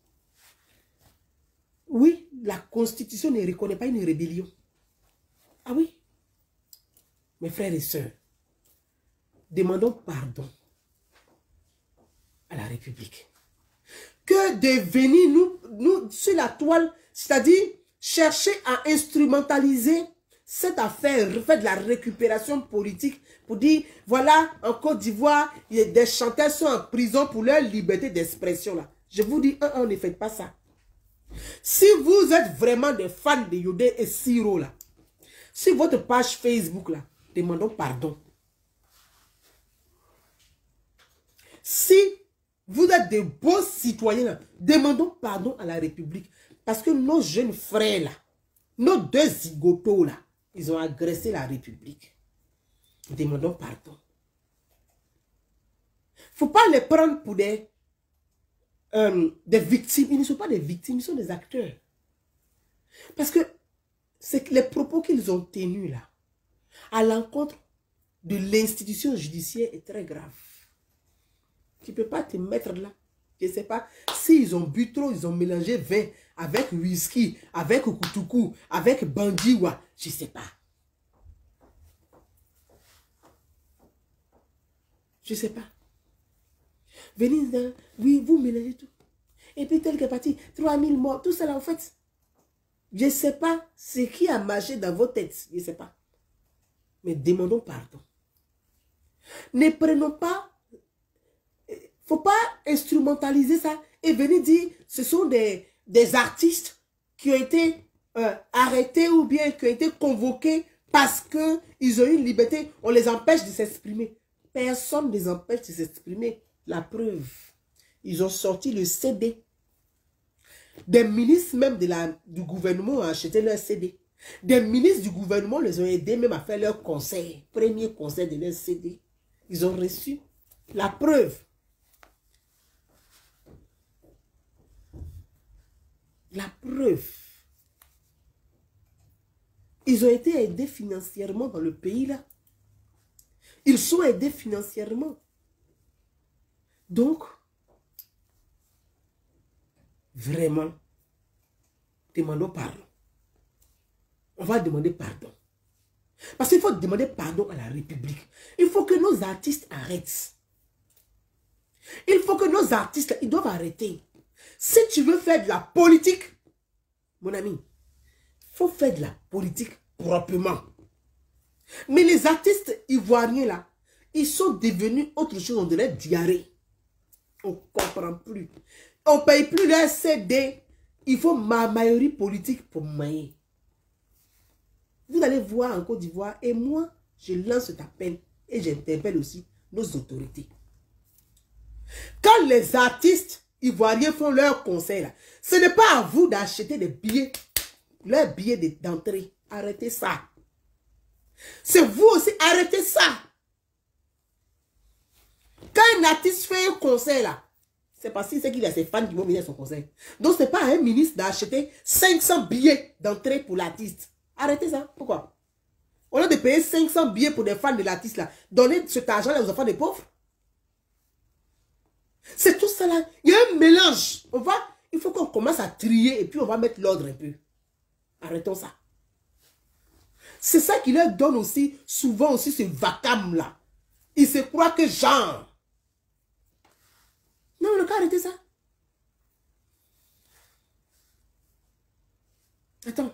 Oui, la Constitution ne reconnaît pas une rébellion. Ah oui. Mes frères et sœurs, demandons pardon à la République. Que de venir nous sur la toile, c'est-à-dire chercher à instrumentaliser cette affaire, faire de la récupération politique pour dire, voilà, en Côte d'Ivoire, des chanteurs sont en prison pour leur liberté d'expression là. Je vous dis, ne faites pas ça. Si vous êtes vraiment des fans de Yodé et Siro là, sur votre page Facebook là, demandons pardon. Si vous êtes des beaux citoyens là, demandons pardon à la République. Parce que nos jeunes frères là, nos deux zigotos là, ils ont agressé la République. Demandons pardon. Il ne faut pas les prendre pour des victimes. Ils ne sont pas des victimes, ils sont des acteurs. Parce que c'est que les propos qu'ils ont tenus là, à l'encontre de l'institution judiciaire est très grave. Tu ne peux pas te mettre là. Je ne sais pas. S'ils ont bu trop, ils ont mélangé vin avec whisky, avec koutoukou, avec bandiwa. Je ne sais pas. Je ne sais pas. Venez dans... Oui, vous mélangez tout. Et puis tel que parti, 3000 morts, tout ça là en fait. Je ne sais pas ce qui a marché dans vos têtes. Je ne sais pas. Mais demandons pardon. Ne prenons pas... Il ne faut pas instrumentaliser ça et venir dire ce sont des artistes qui ont été arrêtés ou bien qui ont été convoqués parce qu'ils ont eu une liberté. On les empêche de s'exprimer. Personne ne les empêche de s'exprimer. La preuve, ils ont sorti le CD. Des ministres même du gouvernement ont acheté leur CD. Des ministres du gouvernement les ont aidés même à faire leur concert. Premier concert de leur CD. Ils ont reçu la preuve. La preuve. Ils ont été aidés financièrement dans le pays là. Ils sont aidés financièrement. Donc, vraiment, demandons pardon. On va demander pardon. Parce qu'il faut demander pardon à la République. Il faut que nos artistes arrêtent. Il faut que nos artistes, ils doivent arrêter. Si tu veux faire de la politique, mon ami, il faut faire de la politique proprement. Mais les artistes ivoiriens là, ils sont devenus autre chose, on dirait diarrhée. On ne comprend plus. On ne paye plus les CD. Il faut ma maillerie politique pour mailler. Vous allez voir en Côte d'Ivoire. Et moi, je lance cet appel. Et j'interpelle aussi nos autorités. Quand les artistes ivoiriens font leur concert, ce n'est pas à vous d'acheter des billets. Leurs billets d'entrée. Arrêtez ça. C'est vous aussi. Arrêtez ça. Quand un artiste fait un concert là, c'est parce qu'il a ses fans qui vont venir à son concert. Donc ce n'est pas à un ministre d'acheter 500 billets d'entrée pour l'artiste. Arrêtez ça. Pourquoi? Au lieu de payer 500 billets pour des fans de l'artiste là, donnez cet argent là aux enfants des pauvres. C'est tout ça là. Il y a un mélange. Il faut qu'on commence à trier et puis on va mettre l'ordre un peu. Arrêtons ça. C'est ça qui leur donne aussi, souvent aussi ce vacarme là. Ils se croient que genre. Non, on n'a qu'à arrêter ça. Attends.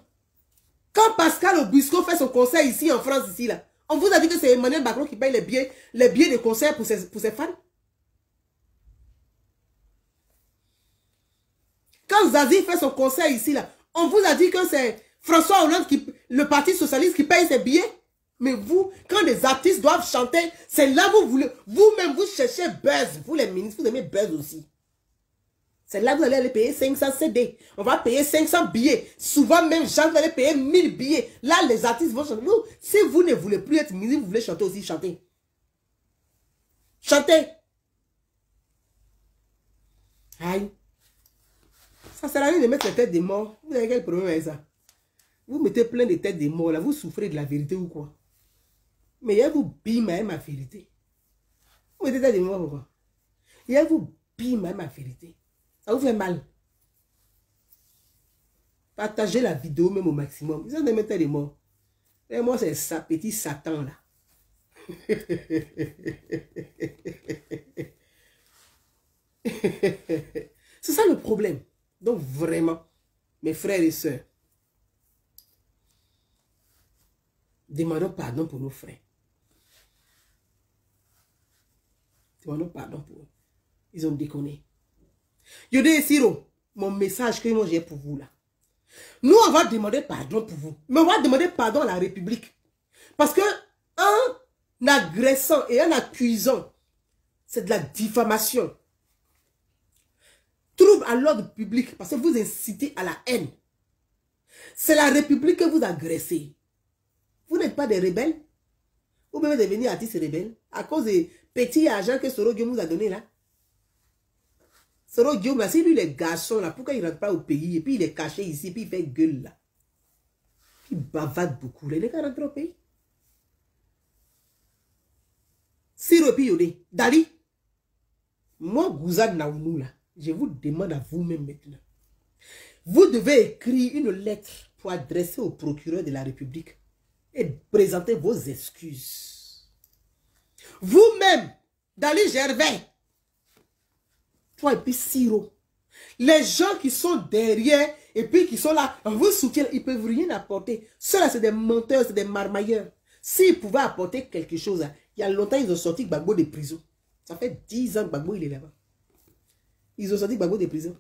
Quand Pascal Obispo fait son concert ici en France, ici là, on vous a dit que c'est Emmanuel Macron qui paye les billets de concert pour ses fans. Quand Zazie fait son concert ici, là, on vous a dit que c'est François Hollande, le Parti Socialiste, qui paye ses billets. Mais vous, quand les artistes doivent chanter, c'est là où vous-même, vous cherchez buzz. Vous, les ministres, vous aimez buzz aussi. C'est là que vous allez aller payer 500 CD. On va payer 500 billets. Souvent même, Jean, vous allez payer 1000 billets. Là, les artistes vont chanter. Vous, si vous ne voulez plus être ministre, vous voulez chanter aussi, chantez. Chantez. Aïe. Ça sert à rien de mettre les têtes des morts. Vous avez quel problème avec ça? Vous mettez plein de têtes des morts là. Vous souffrez de la vérité ou quoi? Mais il vous bim à ma vérité. Vous mettez têtes des morts ou quoi? Il vous bim à ma vérité. Ça vous fait mal. Partagez la vidéo même au maximum. Ils ont des têtes des morts. Et moi, c'est ça, petit Satan là. C'est ça le problème. Donc vraiment, mes frères et sœurs, demandons pardon pour nos frères. Demandons pardon pour eux. Ils ont déconné. Yodé et Siro, mon message que moi j'ai pour vous là. Nous, on va demander pardon pour vous. Mais on va demander pardon à la République. Parce que un agressant et un accusant, c'est de la diffamation. Trouble à l'ordre public parce que vous incitez à la haine. C'est la République que vous agressez. Vous n'êtes pas des rebelles. Vous pouvez devenir artiste rebelle à cause des petits argent que Soro Guillaume vous a donné là. Soro Guillaume là, c'est lui les garçons là, pourquoi il ne rentre pas au pays et puis il est caché ici, puis il fait gueule là. Il bavade beaucoup là, il est qu'à rentrer au pays. Siro et puis Yodé, Dali, moi Gouzad Naounou là, je vous demande à vous-même maintenant. Vous devez écrire une lettre pour adresser au procureur de la République et présenter vos excuses. Vous-même, Dali Gervais, toi et puis Siro, les gens qui sont derrière et puis qui sont là, on vous soutient, ils ne peuvent rien apporter. Ceux-là, c'est des menteurs, c'est des marmailleurs. S'ils pouvaient apporter quelque chose, il y a longtemps, ils ont sorti Gbagbo de prison. Ça fait 10 ans que Gbagbo, il est là-bas. Ils ont sorti Gbagbo de prison.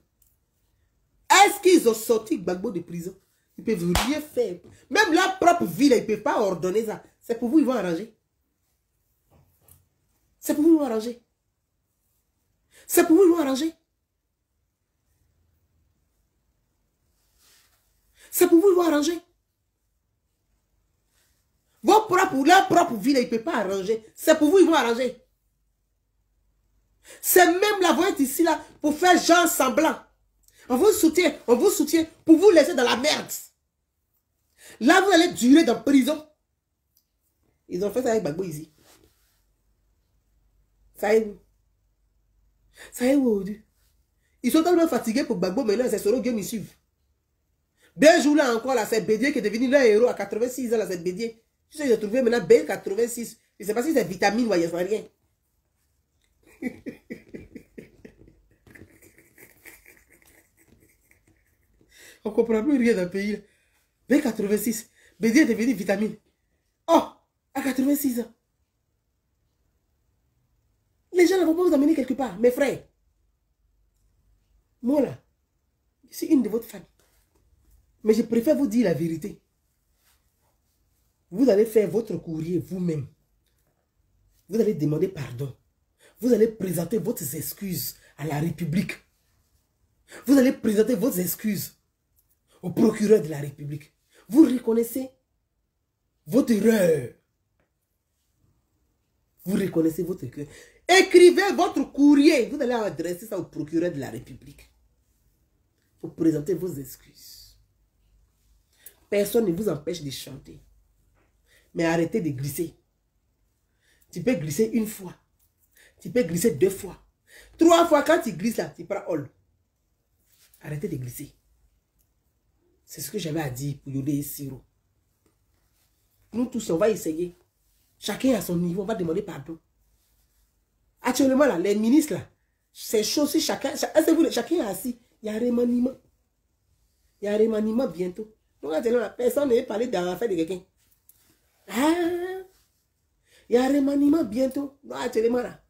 Est-ce qu'ils ont sorti Gbagbo de prison? Ils ne peuvent rien faire. Même leur propre ville, ils ne peuvent pas ordonner ça. C'est pour vous, ils vont arranger. C'est pour vous, ils vont arranger. C'est pour vous, ils vont arranger. C'est pour vous, ils vont arranger. Leur propre ville, ils ne peuvent pas arranger. C'est pour vous, ils vont arranger. C'est même la voix ici là pour faire genre semblant. On vous soutient pour vous laisser dans la merde. Là, vous allez durer dans la prison. Ils ont fait ça avec Gbagbo ici. Ça est où? Ça est où? Ils sont tellement fatigués pour Gbagbo, maintenant c'est Soro Guillaume, ils suivent. 2 jours là encore, là, c'est Bédier qui est devenu leur héros à 86 ans, là, c'est Bédier. Tu sais, ils ont trouvé maintenant B86. Je ne sais pas si c'est vitamine ou il n'y a rien. On ne comprend plus rien dans le pays. B86. Bédier est devenu vitamine. Oh, à 86 ans. Les gens ne vont pas vous amener quelque part, mes frères. Moi là, je suis une de votre famille. Mais je préfère vous dire la vérité. Vous allez faire votre courrier vous-même. Vous allez demander pardon. Vous allez présenter vos excuses à la République. Vous allez présenter vos excuses au procureur de la République. Vous reconnaissez votre erreur. Vous reconnaissez votre erreur. Écrivez votre courrier. Vous allez adresser ça au procureur de la République. Vous présentez vos excuses. Personne ne vous empêche de chanter. Mais arrêtez de glisser. Tu peux glisser 1 fois. Tu peux glisser 2 fois. 3 fois, quand tu glisses là, tu prends all. Arrêtez de glisser. C'est ce que j'avais à dire pour Yodé et Siro. Nous tous, on va essayer. Chacun à son niveau, on va demander pardon. Actuellement, là, les ministres, là, c'est chaud si chacun est assis. Il y a un remaniement. Il y a un remaniement bientôt. Donc, actuellement, personne n'est parlé dans l'affaire de quelqu'un. Ah, il y a un remaniement bientôt. Donc, actuellement, là,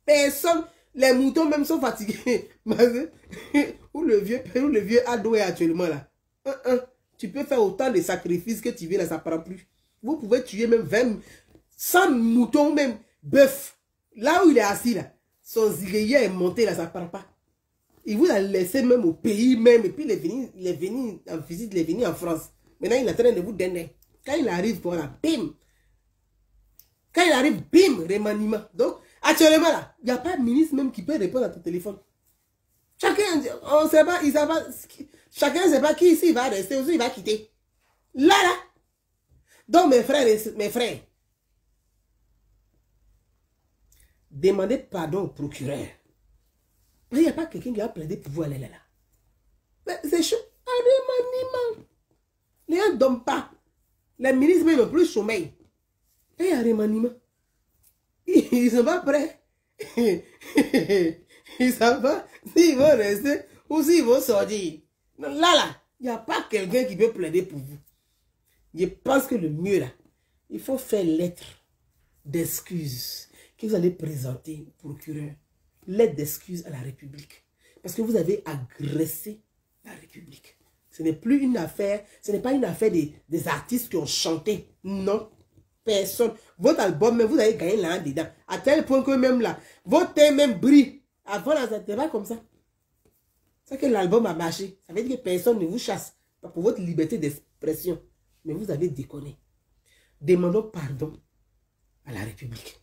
personne, les moutons même sont fatigués. où le vieux ado est actuellement là. Tu peux faire autant de sacrifices que tu veux là, ça ne prend plus. Vous pouvez tuer même 20, 100 moutons, même bœuf. Là où il est assis là, son ziguier est monté là, ça ne prend pas. Il vous a laissé même au pays même, et puis il est venu en visite, il est venu en France. Maintenant, il est en train de vous donner. Quand il arrive, voilà, bim. Quand il arrive, bim, remaniement. Donc, actuellement là, il n'y a pas de ministre même qui peut répondre à ton téléphone. Chacun, on sait pas, il sait pas, chacun ne sait pas qui ici va rester ou il va quitter. Là. Donc, mes frères, demandez pardon au procureur. Mais il n'y a pas quelqu'un qui va plaider pour vous aller là. C'est chaud. Un remaniement. Les gens ne dorment pas. Les ministres même n'ont plus sommeil. Et il y a un remaniement. Ils ne sont pas prêts. Ils ne savent pas s'ils vont rester ou s'ils vont sortir. Là, il n'y a pas quelqu'un qui peut plaider pour vous. Je pense que le mieux là, il faut faire lettre d'excuses que vous allez présenter au procureur. Lettre d'excuses à la République. Parce que vous avez agressé la République. Ce n'est plus une affaire, ce n'est pas une affaire des artistes qui ont chanté. Non. Personne. Votre album, même, vous avez gagné là dedans. À tel point que même là, votre thème même brille. Avant, là, ça n'était pas comme ça. C'est que l'album a marché. Ça veut dire que personne ne vous chasse. Pas pour votre liberté d'expression. Mais vous avez déconné. Demandons pardon à la République.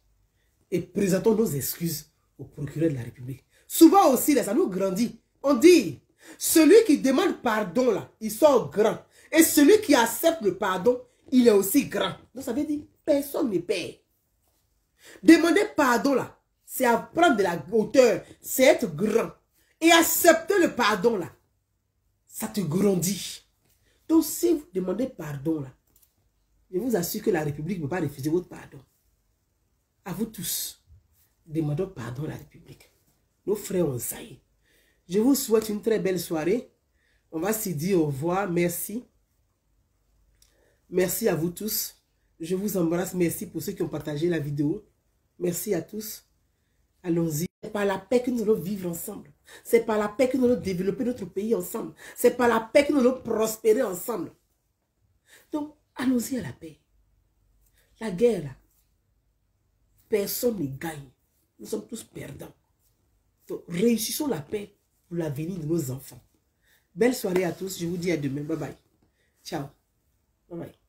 Et présentons nos excuses au procureur de la République. Souvent aussi, là, ça nous grandit. On dit, celui qui demande pardon, là, il sort grand. Et celui qui accepte le pardon, il est aussi grand. Donc ça veut dire, personne ne perd. Demander pardon, là, c'est apprendre de la hauteur, c'est être grand. Et accepter le pardon, là, ça te grandit. Donc si vous demandez pardon, là, je vous assure que la République ne peut pas refuser votre pardon. À vous tous, demandons pardon à la République. Nos frères ont sailli. Je vous souhaite une très belle soirée. On va s'y dire au revoir. Merci. Merci à vous tous. Je vous embrasse. Merci pour ceux qui ont partagé la vidéo. Merci à tous. Allons-y. C'est par la paix que nous allons vivre ensemble. C'est par la paix que nous allons développer notre pays ensemble. C'est par la paix que nous allons prospérer ensemble. Donc, allons-y à la paix. La guerre, là, personne ne gagne. Nous sommes tous perdants. Donc, réussissons la paix pour l'avenir de nos enfants. Belle soirée à tous. Je vous dis à demain. Bye bye. Ciao. Bye bye.